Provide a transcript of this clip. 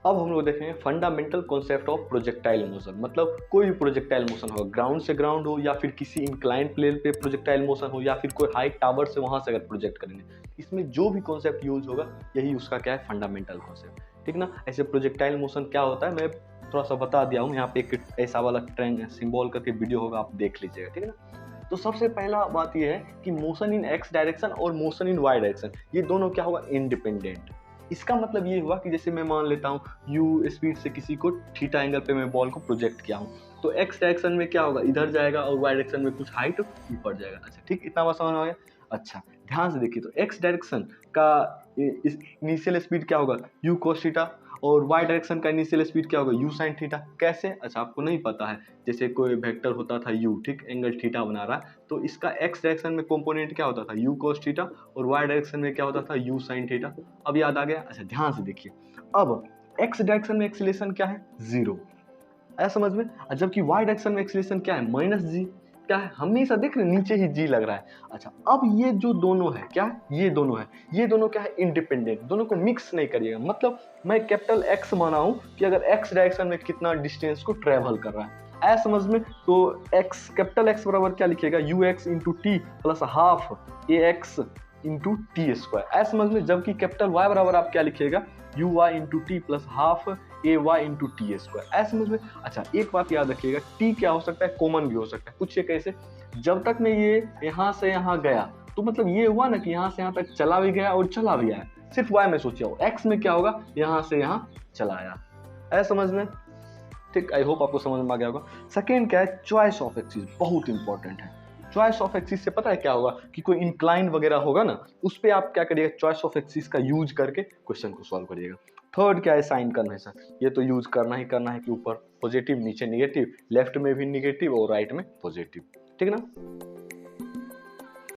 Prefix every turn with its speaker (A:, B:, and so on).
A: अब हम लोग देखेंगे fundamental concept of projectile motion. मतलब कोई भी प्रोजेक्टाइल मोशन हो, ग्राउंड से ग्राउंड हो या फिर किसी इंक्लाइंड प्लेन पे प्रोजेक्टाइल मोशन हो या फिर कोई हाई टावर से वहां से अगर प्रोजेक्ट करेंगे, इसमें जो भी कॉन्सेप्ट यूज होगा यही उसका क्या है, फंडामेंटल कॉन्सेप्ट, ठीक ना। ऐसे प्रोजेक्टाइल मोशन क्या होता है मैं थोड़ा सा बता दिया हूँ, यहाँ पे एक ऐसा वाला ट्रेंड सिंबल करके वीडियो होगा, आप देख लीजिएगा, ठीक है ना। तो सबसे पहला बात यह है कि मोशन इन एक्स डायरेक्शन और मोशन इन वाई डायरेक्शन, ये दोनों क्या होगा, इंडिपेंडेंट। इसका मतलब ये हुआ कि जैसे मैं मान लेता हूँ u स्पीड से किसी को थीटा एंगल पे मैं बॉल को प्रोजेक्ट किया हूँ, तो x डायरेक्शन में क्या होगा, इधर जाएगा, और y डायरेक्शन में कुछ हाइट ऊपर जाएगा। अच्छा ठीक, इतना बात समझ में आ गया। अच्छा ध्यान से देखिए, तो x डायरेक्शन का इनिशियल स्पीड क्या होगा, u cos थीटा, और y डायरेक्शन का इनिशियल स्पीड क्या होगा, u sin थीटा। कैसे, अच्छा आपको नहीं पता है, जैसे कोई वेक्टर होता था u, ठीक, एंगल थीटा बना रहा है, तो इसका x डायरेक्शन में कंपोनेंट क्या होता था, u cos थीटा, और y डायरेक्शन में क्या होता था, u sin थीटा। अब याद आ गया। अच्छा ध्यान से देखिए, अब x डायरेक्शन में एक्सीलरेशन क्या है, 0, आया समझ में। जबकि y डायरेक्शन में एक्सीलरेशन क्या है, -g, क्या है, हमेशा देख रहे नीचे ही g लग रहा है। अच्छा अब ये जो दोनों है क्या है, ये दोनों है, ये दोनों क्या है, इंडिपेंडेंट, दोनों को मिक्स नहीं करिएगा। मतलब मैं कैपिटल X माना हूं कि अगर x डायरेक्शन में कितना डिस्टेंस को ट्रेवल कर रहा है, आया समझ में। तो x कैपिटल X बराबर क्या लिखिएगा, ux into T plus half ax into T square, आया समझ में। जबकि कैपिटल Y बराबर आप क्या लिखिएगा, uy into T plus half A Y into T square, ऐसे समझ में। अच्छा एक बात याद रखिएगा, टी क्या हो सकता है, कॉमन भी हो सकता है। पूछिए कैसे, जब तक मैं ये यहाँ से यहाँ गया, तो मतलब ये हुआ ना कि यहाँ से यहाँ तक चला भी गया और चला भी आया, सिर्फ वाई में सोचिए, एक्स में क्या होगा, यहाँ से यहाँ चला आया, ऐसे समझ में। ठीक, आई होप आपको समझ में आ गया होगा। सेकेंड क्या है, चॉइस ऑफ एक्सिस, बहुत इंपॉर्टेंट है। चॉइस ऑफ एक्सिस से पता है क्या होगा, कि कोई इंक्लाइन वगैरह होगा ना, उस पर आप क्या करिएगा, चॉइस ऑफ एक्सिस का यूज करके क्वेश्चन को सॉल्व करिएगा। थर्ड क्या है, साइन कन्वेंशन, ये तो यूज करना ही करना है कि ऊपर पॉजिटिव नीचे निगेटिव, लेफ्ट में भी निगेटिव और राइट में पॉजिटिव, ठीक है ना।